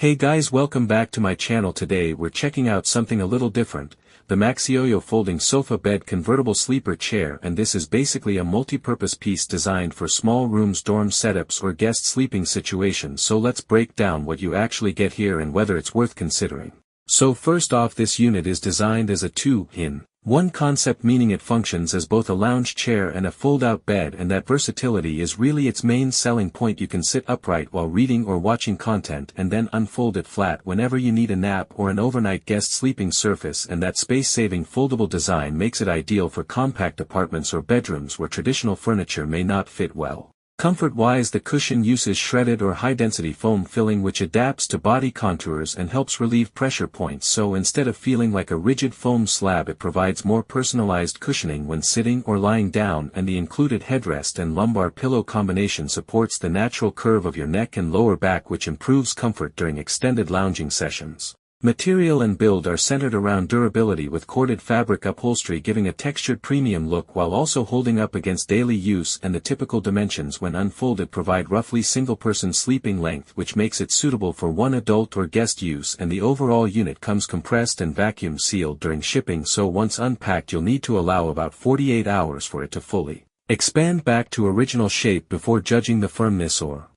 Hey guys, welcome back to my channel. Today we're checking out something a little different, the MAXYOYO Folding Sofa Bed Convertible Sleeper Chair, and this is basically a multi-purpose piece designed for small rooms, dorm setups or guest sleeping situations. So let's break down what you actually get here and whether it's worth considering. So first off, this unit is designed as a 2-in-1 concept, meaning it functions as both a lounge chair and a fold-out bed, and that versatility is really its main selling point. You can sit upright while reading or watching content and then unfold it flat whenever you need a nap or an overnight guest sleeping surface, and that space-saving foldable design makes it ideal for compact apartments or bedrooms where traditional furniture may not fit well. Comfort-wise, the cushion uses shredded or high-density foam filling which adapts to body contours and helps relieve pressure points, so instead of feeling like a rigid foam slab, it provides more personalized cushioning when sitting or lying down, and the included headrest and lumbar pillow combination supports the natural curve of your neck and lower back, which improves comfort during extended lounging sessions. Material and build are centered around durability with corded fabric upholstery, giving a textured premium look while also holding up against daily use, and the typical dimensions when unfolded provide roughly single-person sleeping length, which makes it suitable for one adult or guest use, and the overall unit comes compressed and vacuum sealed during shipping, so once unpacked you'll need to allow about 48 hours for it to fully expand back to original shape before judging the firmness or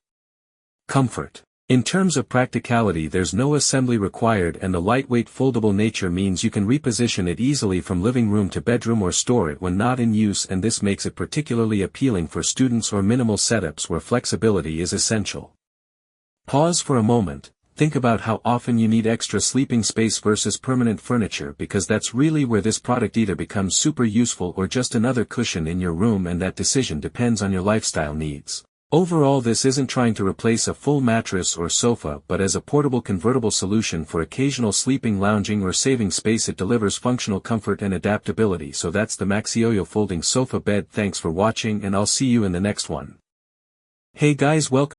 comfort. In terms of practicality, there's no assembly required, and the lightweight foldable nature means you can reposition it easily from living room to bedroom or store it when not in use, and this makes it particularly appealing for students or minimal setups where flexibility is essential. Pause for a moment, think about how often you need extra sleeping space versus permanent furniture, because that's really where this product either becomes super useful or just another cushion in your room, and that decision depends on your lifestyle needs. Overall, this isn't trying to replace a full mattress or sofa, but as a portable convertible solution for occasional sleeping, lounging or saving space, it delivers functional comfort and adaptability. So that's the MAXYOYO Folding Sofa Bed. Thanks for watching, and I'll see you in the next one. Hey guys, welcome.